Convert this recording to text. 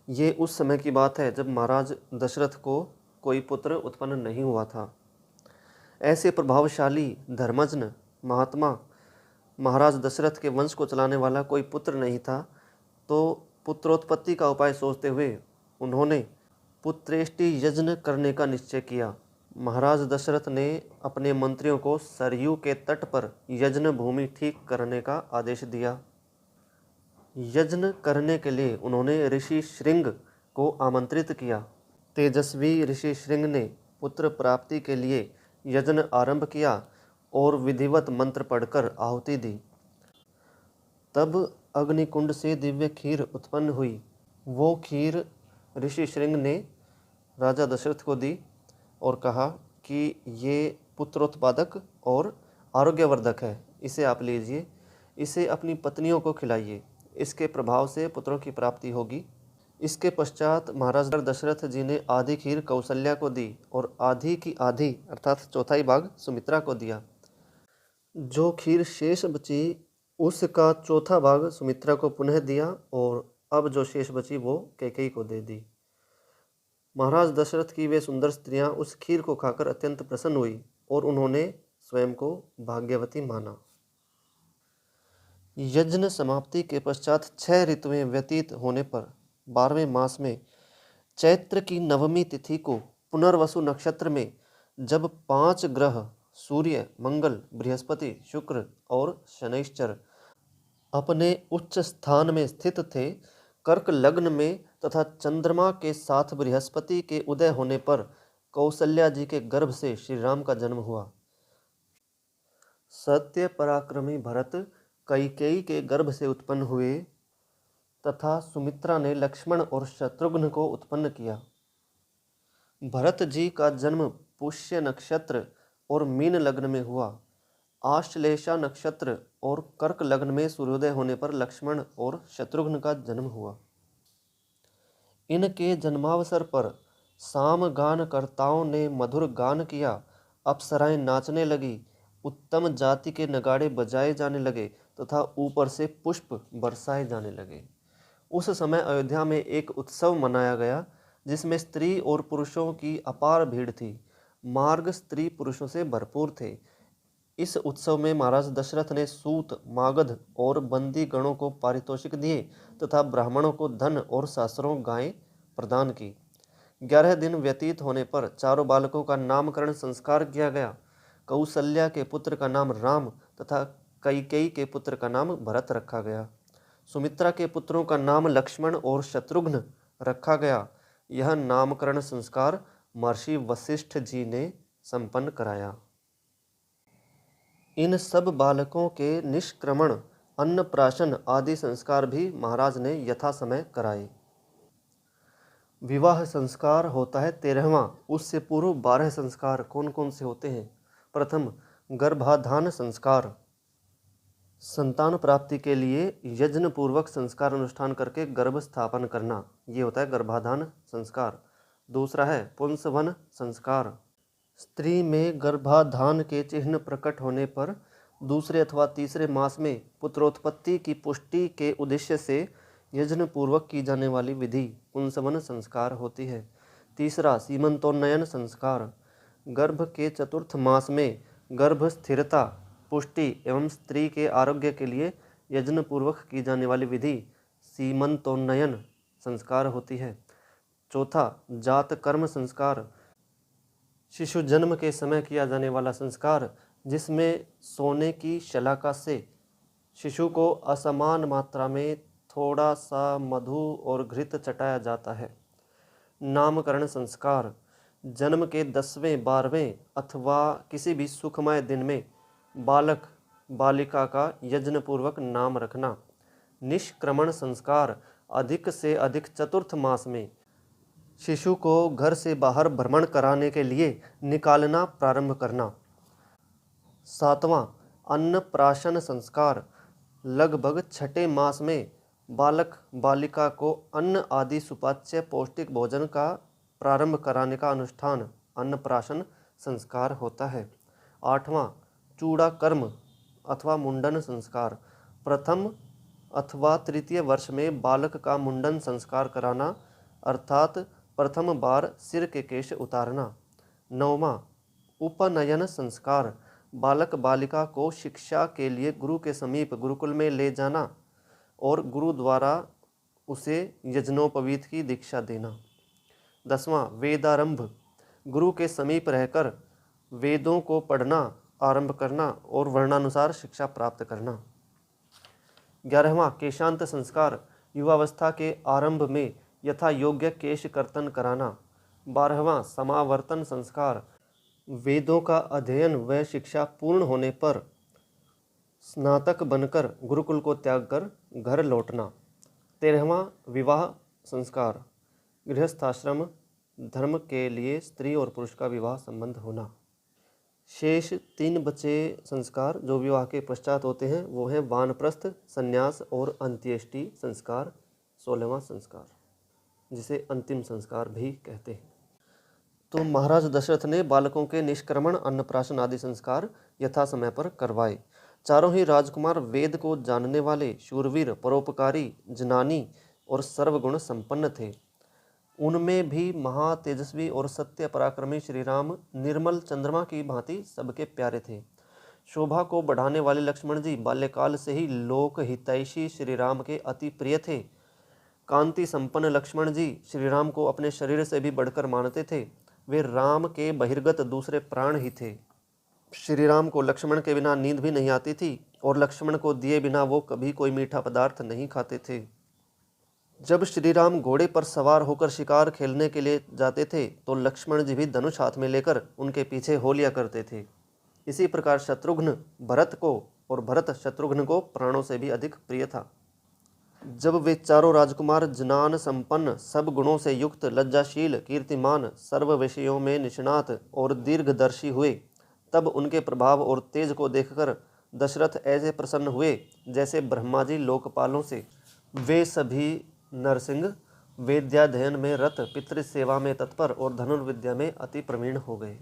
ये उस समय की बात है जब महाराज दशरथ को कोई पुत्र उत्पन्न नहीं हुआ था। ऐसे प्रभावशाली धर्मज्ञ महात्मा महाराज दशरथ के वंश को चलाने वाला कोई पुत्र नहीं था, तो पुत्रोत्पत्ति का उपाय सोचते हुए उन्होंने पुत्रेष्टि यज्ञ करने का निश्चय किया। महाराज दशरथ ने अपने मंत्रियों को सरयू के तट पर यज्ञ भूमि ठीक करने का आदेश दिया। यज्ञ करने के लिए उन्होंने ऋषि श्रृंग को आमंत्रित किया। तेजस्वी ऋषि श्रृंग ने पुत्र प्राप्ति के लिए यज्ञ आरंभ किया और विधिवत मंत्र पढ़कर आहुति दी। तब अग्निकुंड से दिव्य खीर उत्पन्न हुई। वो खीर ऋषि श्रृंग ने राजा दशरथ को दी और कहा कि ये पुत्रोत्पादक और आरोग्यवर्धक है, इसे आप लीजिए, इसे अपनी पत्नियों को खिलाइए, इसके प्रभाव से पुत्रों की प्राप्ति होगी। इसके पश्चात महाराज दशरथ जी ने आधी खीर कौशल्या को दी और आधी की आधी अर्थात चौथाई भाग सुमित्रा को दिया। जो खीर शेष बची उसका चौथा भाग सुमित्रा को पुनः दिया और अब जो शेष बची वो कैकेयी को दे दी। महाराज दशरथ की वे सुंदर स्त्रियां उस खीर को खाकर अत्यंत प्रसन्न हुई और उन्होंने स्वयं को भाग्यवती माना। यज्ञ समाप्ति के पश्चात 6 ऋतुएं व्यतीत होने पर 12वें मास में चैत्र की नवमी तिथि को पुनर्वसु नक्षत्र में जब 5 ग्रह सूर्य, मंगल, बृहस्पति, शुक्र और शनैश्चर अपने उच्च स्थान में स्थित थे, कर्क लग्न में तथा चंद्रमा के साथ बृहस्पति के उदय होने पर कौशल्या जी के गर्भ से श्री राम का जन्म हुआ। सत्य पराक्रमी भरत कैकेयी के गर्भ से उत्पन्न हुए तथा सुमित्रा ने लक्ष्मण और शत्रुघ्न को उत्पन्न किया। भरत जी का जन्म पुष्य नक्षत्र और मीन लग्न में हुआ। आश्लेषा नक्षत्र और कर्क लग्न में सूर्योदय होने पर लक्ष्मण और शत्रुघ्न का जन्म हुआ। इनके जन्मावसर पर सामगान कर्ताओं ने मधुर गान किया, अप्सराएं नाचने लगी, उत्तम जाति के नगाड़े बजाए जाने लगे तथा ऊपर से पुष्प बरसाए जाने लगे। उस समय अयोध्या में एक उत्सव मनाया गया जिसमें स्त्री और पुरुषों की अपार भीड़ थी। मार्ग स्त्री पुरुषों से भरपूर थे। इस उत्सव में महाराज दशरथ ने सूत, मागध और बंदी गणों को पारितोषिक दिए तथा ब्राह्मणों को धन और शास्त्रों गायें प्रदान की। 11 दिन व्यतीत होने पर चारों बालकों का नामकरण संस्कार किया गया। कौशल्या के पुत्र का नाम राम तथा कैकेयी के पुत्र का नाम भरत रखा गया। सुमित्रा के पुत्रों का नाम लक्ष्मण और शत्रुघ्न रखा गया। यह नामकरण संस्कार महर्षि वशिष्ठ जी ने संपन्न कराया। इन सब बालकों के निष्क्रमण, अन्नप्राशन आदि संस्कार भी महाराज ने यथा समय कराए। विवाह संस्कार होता है 13वां। उससे पूर्व 12 संस्कार कौन कौन से होते हैं? प्रथम, गर्भाधान संस्कार। संतान प्राप्ति के लिए यज्ञ पूर्वक संस्कार अनुष्ठान करके गर्भ स्थापन करना, ये होता है गर्भाधान संस्कार। दूसरा है पुंसवन संस्कार। स्त्री में गर्भाधान के चिन्ह प्रकट होने पर दूसरे अथवा तीसरे मास में पुत्रोत्पत्ति की पुष्टि के उद्देश्य से यज्ञ पूर्वक की जाने वाली विधि पुंसवन संस्कार होती है। तीसरा, सीमंतोन्नयन संस्कार। गर्भ के चतुर्थ मास में गर्भ स्थिरता, पुष्टि एवं स्त्री के आरोग्य के लिए यज्ञ पूर्वक की जाने वाली विधि सीमंतोन्नयन संस्कार होती है। चौथा, जात कर्म संस्कार। शिशु जन्म के समय किया जाने वाला संस्कार जिसमें सोने की शलाका से शिशु को असमान मात्रा में थोड़ा सा मधु और घृत चटाया जाता है। नामकरण संस्कार। जन्म के 10वें, 12वें अथवा किसी भी सुखमय दिन में बालक बालिका का यज्ञ पूर्वक नाम रखना। निष्क्रमण संस्कार। अधिक से अधिक चतुर्थ मास में शिशु को घर से बाहर भ्रमण कराने के लिए निकालना प्रारंभ करना। 7वां, अन्नप्राशन संस्कार। लगभग 6ठे मास में बालक बालिका को अन्न आदि सुपाच्य पौष्टिक भोजन का प्रारंभ कराने का अनुष्ठान अन्नप्राशन संस्कार होता है। 8वां, चूड़ा कर्म अथवा मुंडन संस्कार। प्रथम अथवा तृतीय वर्ष में बालक का मुंडन संस्कार कराना अर्थात प्रथम बार सिर के केश उतारना। 9वां उपनयन संस्कार, बालक बालिका को शिक्षा के लिए गुरु के समीप गुरुकुल में ले जाना और गुरु द्वारा उसे यज्ञोपवीत की दीक्षा देना। 10वां वेदारंभ, गुरु के समीप रहकर वेदों को पढ़ना आरंभ करना और वर्णानुसार शिक्षा प्राप्त करना। 11वां केशांत संस्कार, युवावस्था के आरंभ में यथा योग्य केश कर्तन कराना। 12वां समावर्तन संस्कार, वेदों का अध्ययन व शिक्षा पूर्ण होने पर स्नातक बनकर गुरुकुल को त्याग कर घर लौटना। 13वां विवाह संस्कार, गृहस्थाश्रम धर्म के लिए स्त्री और पुरुष का विवाह संबंध होना। शेष 3 बचे संस्कार जो विवाह के पश्चात होते हैं वो हैं वानप्रस्थ, संन्यास और अंत्येष्टि संस्कार। 16वां संस्कार जिसे अंतिम संस्कार भी कहते हैं। तो महाराज दशरथ ने बालकों के निष्क्रमण, अन्नप्राशन आदि संस्कार यथा समय पर करवाए। चारों ही राजकुमार वेद को जानने वाले, शूरवीर, परोपकारी, जनानी और सर्वगुण संपन्न थे। उनमें भी महातेजस्वी और सत्य पराक्रमी श्री राम निर्मल चंद्रमा की भांति सबके प्यारे थे। शोभा को बढ़ाने वाले लक्ष्मण जी बाल्यकाल से ही लोक हितैषी श्री राम के अति प्रिय थे। कांति संपन्न लक्ष्मण जी श्री राम को अपने शरीर से भी बढ़कर मानते थे। वे राम के बहिर्गत दूसरे प्राण ही थे। श्री राम को लक्ष्मण के बिना नींद भी नहीं आती थी और लक्ष्मण को दिए बिना वो कभी कोई मीठा पदार्थ नहीं खाते थे। जब श्री राम घोड़े पर सवार होकर शिकार खेलने के लिए जाते थे तो लक्ष्मण जी भी धनुष हाथ में लेकर उनके पीछे हो लिया करते थे। इसी प्रकार शत्रुघ्न भरत को और भरत शत्रुघ्न को प्राणों से भी अधिक प्रिय था। जब वे चारों राजकुमार ज्ञान संपन्न, सब गुणों से युक्त, लज्जाशील, कीर्तिमान, सर्व विषयों में निष्णात और दीर्घदर्शी हुए, तब उनके प्रभाव और तेज को देखकर दशरथ ऐसे प्रसन्न हुए जैसे ब्रह्मा जी लोकपालों से। वे सभी नरसिंह वेद्याध्ययन में रत, पितृ सेवा में तत्पर और धनुर्विद्या में अति प्रवीण हो गए।